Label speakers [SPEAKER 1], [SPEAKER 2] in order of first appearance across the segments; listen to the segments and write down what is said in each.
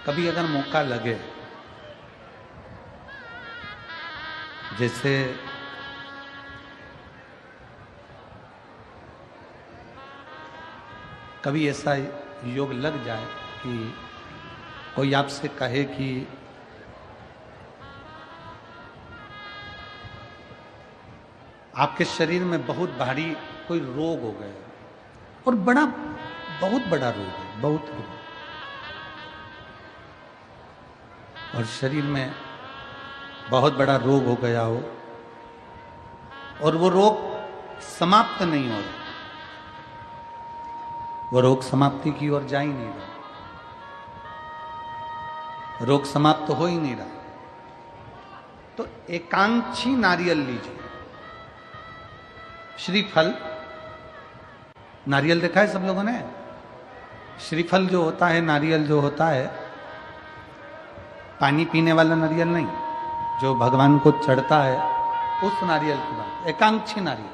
[SPEAKER 1] कभी अगर मौका लगे, जैसे कभी ऐसा योग लग जाए कि कोई आपसे कहे कि आपके शरीर में बहुत भारी कोई रोग हो गया और बहुत बड़ा रोग है, बहुत रोग, और शरीर में बहुत बड़ा रोग हो गया हो और वो रोग समाप्त नहीं हो रहा, वो रोग समाप्ति की ओर जा ही नहीं रहा, रोग समाप्त हो ही नहीं रहा, तो एकांक्षी नारियल लीजिए। श्रीफल, नारियल देखा है सब लोगों ने? श्रीफल जो होता है, नारियल जो होता है, पानी पीने वाला नारियल नहीं, जो भगवान को चढ़ता है, उस नारियल की बात। एकांक्षी नारियल,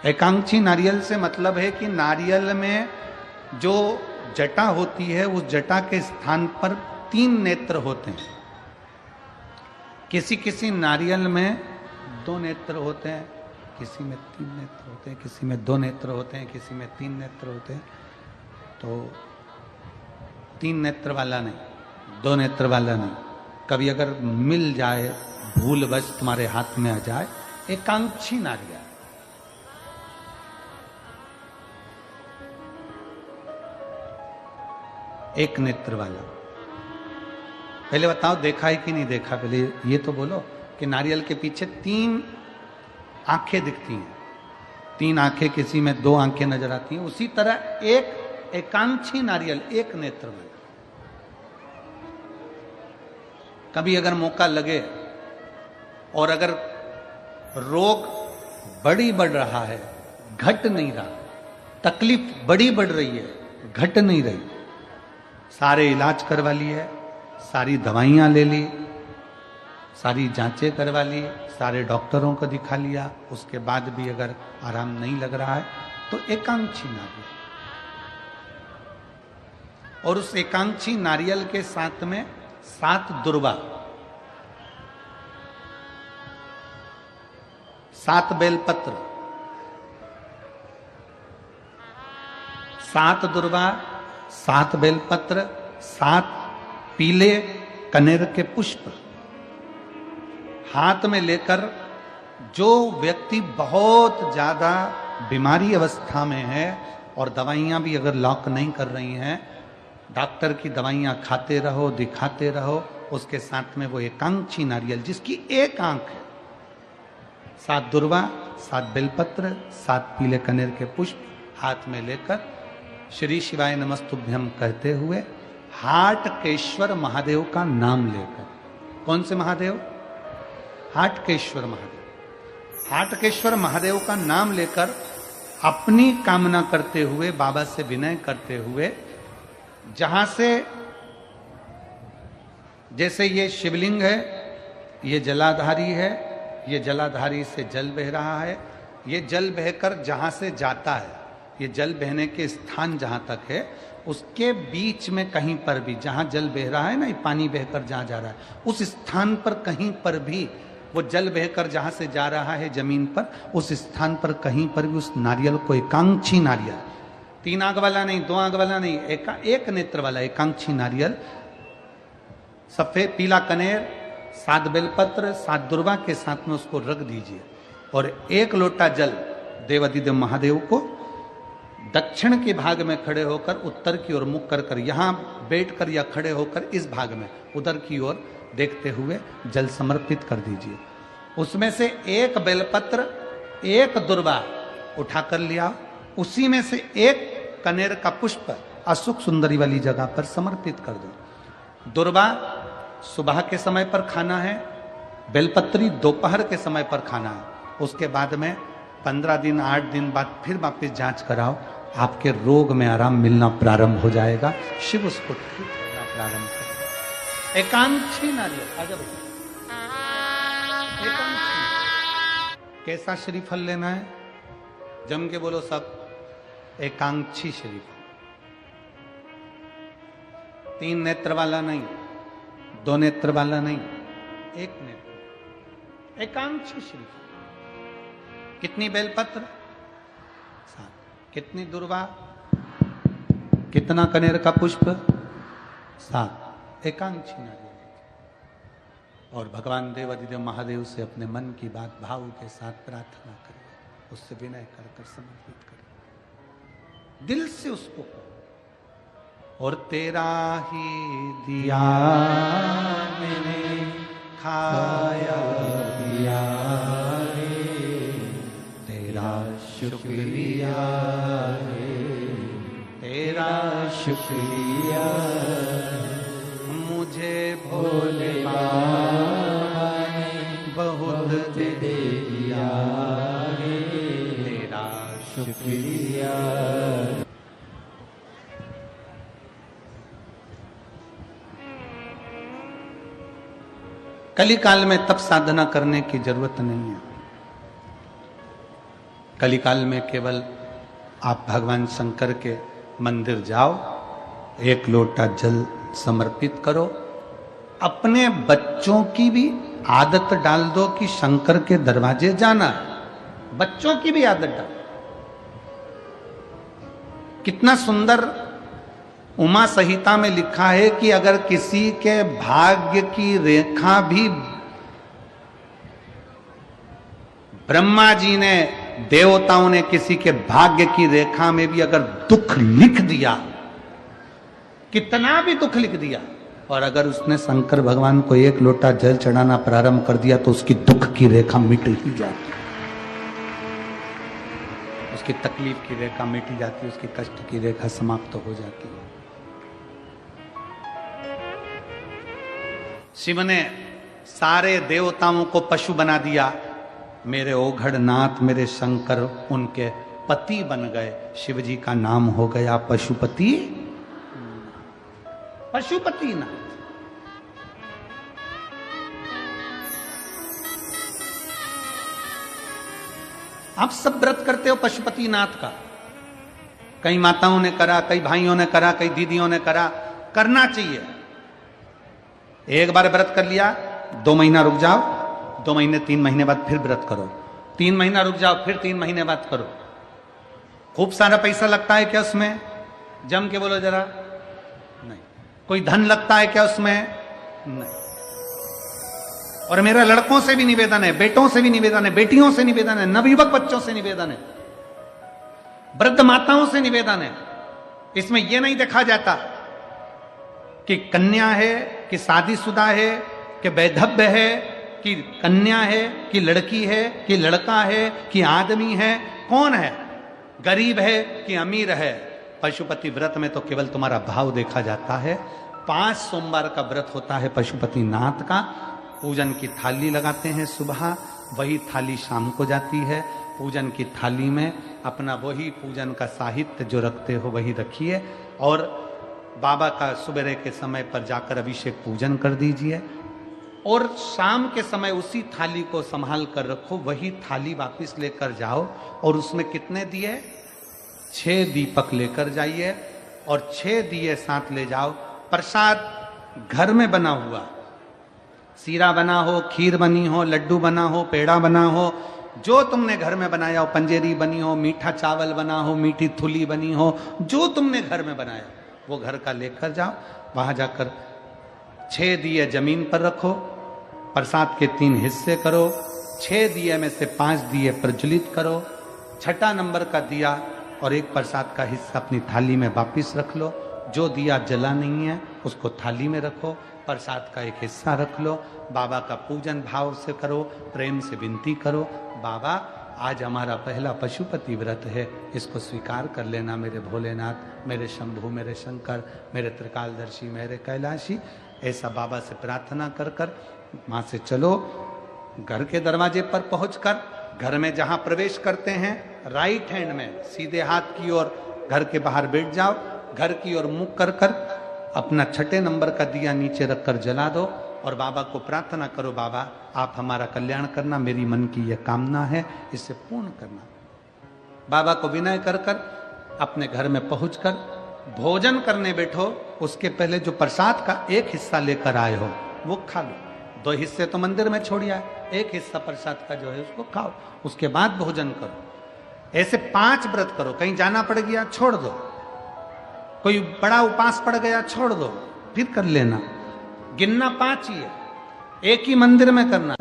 [SPEAKER 1] एकांक्षी नारियल से मतलब है कि नारियल में जो जटा होती है, उस जटा के स्थान पर 3 नेत्र होते हैं। किसी किसी नारियल में 2 नेत्र होते हैं, किसी में 3 नेत्र होते हैं, किसी में 2 नेत्र होते हैं, किसी में 3 नेत्र होते हैं। तो 3 नेत्र वाला नहीं, 2 नेत्र वाला नहीं, कभी अगर मिल जाए, भूलवश तुम्हारे हाथ में आ जाए, एकांक्षी नारियल, एक नेत्र वाला। पहले बताओ देखा है कि नहीं देखा? पहले ये तो बोलो कि नारियल के पीछे 3 आंखें दिखती हैं, 3 आंखें, किसी में 2 आंखें नजर आती हैं। उसी तरह एक एकांक्षी नारियल, एक नेत्र वाला। कभी अगर मौका लगे और अगर रोग बढ़ रहा है, घट नहीं रहा, तकलीफ बढ़ रही है, घट नहीं रही, सारे इलाज करवा लिए, सारी दवाइयां ले ली, सारी जांचें करवा ली, सारे डॉक्टरों को दिखा लिया, उसके बाद भी अगर आराम नहीं लग रहा है, तो एकांक्षी नारियल। और उस एकांक्षी नारियल के साथ में 7 दुर्वा, 7 बेलपत्र, 7 दुर्वा, 7 बेलपत्र, 7 पीले कनेर के पुष्प हाथ में लेकर, जो व्यक्ति बहुत ज्यादा बीमारी अवस्था में है और दवाइयां भी अगर लॉक नहीं कर रही हैं, डॉक्टर की दवाइयां खाते रहो, दिखाते रहो, उसके साथ में वो एकांक्षी नारियल जिसकी एक आंख है, 7 दुर्वा, 7 बेलपत्र, 7 पीले कनेर के पुष्प हाथ में लेकर, श्री शिवाय नमस्तुभ्यम कहते हुए, हाटकेश्वर महादेव का नाम लेकर। कौन से महादेव? हाटकेश्वर महादेव। हाटकेश्वर महादेव का नाम लेकर अपनी कामना करते हुए, बाबा से विनय करते हुए, जहां से, जैसे ये शिवलिंग है, ये जलाधारी है, ये जलाधारी से जल बह रहा है, ये जल बहकर जहां से जाता है, ये जल बहने के स्थान जहां तक है, उसके बीच में कहीं पर भी, जहां जल बह रहा है ना, ये पानी बहकर जहां जा रहा है, उस स्थान पर कहीं पर भी, वो जल बहकर जहां से जा रहा है जमीन पर, उस स्थान पर कहीं पर भी उस नारियल को, एकांक्षी नारियल, 3 आंख वाला नहीं, 2 आंख वाला नहीं, एक नेत्र वाला एकांक्षी नारियल, सफेद पीला कनेर, 7 बेलपत्र, 7 दुर्वा के साथ में उसको रख दीजिए और 1 लोटा जल देवाधिदेव महादेव को दक्षिण के भाग में खड़े होकर, उत्तर की ओर मुख कर यहां बैठकर या खड़े होकर इस भाग में उधर की ओर देखते हुए जल समर्पित कर दीजिए। उसमें से 1 बेलपत्र, 1 दुर्वा उठाकर लिया, उसी में से 1 कनेर का पुष्प अशोक सुंदरी वाली जगह पर समर्पित कर दो। दुर्वा सुबह के समय पर खाना है, बेलपत्री दोपहर के समय पर खाना है। उसके बाद में 15 दिन 8 दिन बाद फिर वापस जांच कराओ, आपके रोग में आराम मिलना प्रारंभ हो जाएगा, शिव उसको ठीक करना प्रारंभ करेगा। एकांक्षी नारियल, आजा बेटा, एकांक्षी। कैसा श्रीफल लेना है? जम के बोलो सब, एकांक्षी श्रीफल। 3 नेत्र वाला नहीं, 2 नेत्र वाला नहीं, 1 नेत्र, एकांक्षी श्री। कितनी बेलपत्र? 7। कितनी दुर्वा? कितना कनेर का पुष्प? 7। एकांक्षी नारियल। और भगवान देवादिदेव महादेव से अपने मन की बात भाव के साथ प्रार्थना करिए, उससे विनय कर कर समर्पित करिए, दिल से उसको कहो। और तेरा ही दिया मैंने खाया दिया है, तेरा शुक्रिया है, तेरा शुक्रिया, मुझे भोले बाबा ने बहुत दे दिया है, तेरा शुक्रिया। कली काल में तप साधना करने की जरूरत नहीं है। कली काल में केवल आप भगवान शंकर के मंदिर जाओ, 1 लोटा जल समर्पित करो, अपने बच्चों की भी आदत डाल दो कि शंकर के दरवाजे जाना, बच्चों की भी आदत डाल। कितना सुंदर उमा संहिता में लिखा है कि अगर किसी के भाग्य की रेखा भी ब्रह्मा जी ने, देवताओं ने किसी के भाग्य की रेखा में भी अगर दुख लिख दिया, कितना भी दुख लिख दिया, और अगर उसने शंकर भगवान को 1 लोटा जल चढ़ाना प्रारंभ कर दिया तो उसकी दुख की रेखा मिट ही जाती, उसकी तकलीफ की रेखा मिट जाती, उसकी कष्ट की रेखा समाप्त हो जाती है। शिव ने सारे देवताओं को पशु बना दिया, मेरे ओघड़नाथ मेरे शंकर उनके पति बन गए, शिव जी का नाम हो गया पशुपति, पशुपति नाथ। आप सब व्रत करते हो पशुपति नाथ का, कई माताओं ने करा, कई भाइयों ने करा, कई दीदियों ने करा, करना चाहिए। एक बार व्रत कर लिया, 2 महीना रुक जाओ, 2 महीने 3 महीने बाद फिर व्रत करो, 3 महीना रुक जाओ, फिर 3 महीने बाद करो। खूब सारा पैसा लगता है क्या उसमें? जम के बोलो जरा। नहीं। कोई धन लगता है क्या उसमें? नहीं। और मेरा लड़कों से भी निवेदन है, बेटों से भी निवेदन है, बेटियों से निवेदन है, नवयुवक बच्चों से निवेदन है, वृद्ध माताओं से निवेदन है, इसमें यह नहीं देखा जाता कि कन्या है कि शादीशुदा है कि वैधव्य है कि कन्या है कि लड़की है कि लड़का है कि आदमी है, कौन है, गरीब है कि अमीर है। पशुपति व्रत में तो केवल तुम्हारा भाव देखा जाता है। 5 सोमवार का व्रत होता है पशुपति नाथ का। पूजन की थाली लगाते हैं सुबह, वही थाली शाम को जाती है। पूजन की थाली में अपना वही पूजन का साहित्य जो रखते हो वही रखिए, और बाबा का सुबह के समय पर जाकर अभिषेक पूजन कर दीजिए, और शाम के समय उसी थाली को संभाल कर रखो, वही थाली वापस लेकर जाओ, और उसमें कितने दिए? 6 दीपक लेकर जाइए, और 6 दिए साथ ले जाओ। प्रसाद घर में बना हुआ, सीरा बना हो, खीर बनी हो, लड्डू बना हो, पेड़ा बना हो, जो तुमने घर में बनाया हो, पंजेरी बनी हो, मीठा चावल बना हो, मीठी थुली बनी हो, जो तुमने घर में बनाया वो घर का लेकर जाओ। वहां जाकर 6 दिए जमीन पर रखो, प्रसाद के 3 हिस्से करो, 6 दिए में से 5 दिए प्रज्वलित करो, 6ठा नंबर का दिया और एक प्रसाद का हिस्सा अपनी थाली में वापिस रख लो। जो दिया जला नहीं है उसको थाली में रखो, प्रसाद का एक हिस्सा रख लो, बाबा का पूजन भाव से करो, प्रेम से विनती करो, बाबा आज हमारा पहला पशुपति व्रत है, इसको स्वीकार कर लेना मेरे भोलेनाथ, मेरे शंभु, मेरे शंकर, मेरे त्रिकालदर्शी, मेरे कैलाशी। ऐसा बाबा से प्रार्थना कर कर वहाँ से चलो, घर के दरवाजे पर पहुंचकर घर में जहाँ प्रवेश करते हैं राइट हैंड में सीधे हाथ की ओर घर के बाहर बैठ जाओ, घर की ओर मुख कर कर अपना 6ठे नंबर का दिया नीचे रखकर जला दो और बाबा को प्रार्थना करो, बाबा आप हमारा कल्याण करना, मेरी मन की यह कामना है, इसे पूर्ण करना। बाबा को विनय कर कर अपने घर में पहुंचकर भोजन करने बैठो। उसके पहले जो प्रसाद का एक हिस्सा लेकर आए हो वो खा लो। 2 हिस्से तो मंदिर में छोड़िया, एक हिस्सा प्रसाद का जो है उसको खाओ, उसके बाद भोजन करो। ऐसे 5 व्रत करो। कहीं जाना पड़ गया छोड़ दो, कोई बड़ा उपास पड़ गया छोड़ दो, फिर कर लेना। गिनना 5 ही है, एक ही मंदिर में करना।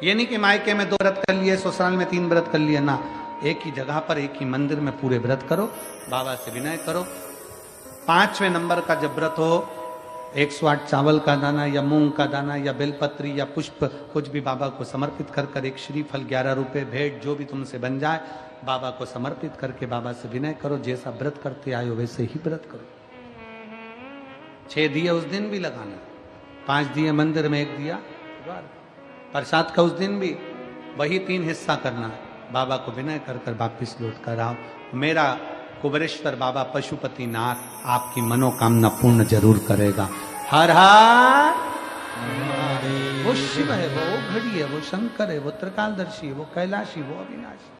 [SPEAKER 1] ये नहीं कि मायके में 2 व्रत कर लिए, ससुराल में 3 व्रत कर लिए ना। एक ही जगह पर एक ही मंदिर में पूरे व्रत करो, बाबा से विनय करो। 5वें नंबर का जब व्रत हो, 108 चावल का दाना या मूंग का दाना या बेलपत्री या पुष्प कुछ भी बाबा को समर्पित कर कर, एक श्रीफल 11 रुपए भेंट जो भी तुमसे बन जाए बाबा को समर्पित करके बाबा से विनय करो। जैसा व्रत करते आए हो वैसे ही व्रत करो। 6 दिए उस दिन भी लगाना, 5 दिए मंदिर में, 1 दिया द्वार। प्रसाद का उस दिन भी वही 3 हिस्सा करना, बाबा को विनय कर कर वापिस लौट कर आओ। मेरा कुबेरेश्वर बाबा पशुपति नाथ आपकी मनोकामना पूर्ण जरूर करेगा। हर हर। वो शिव है, वो घड़ी है, वो शंकर है, वो त्रिकालदर्शी है, वो कैलाशी, वो अविनाशी।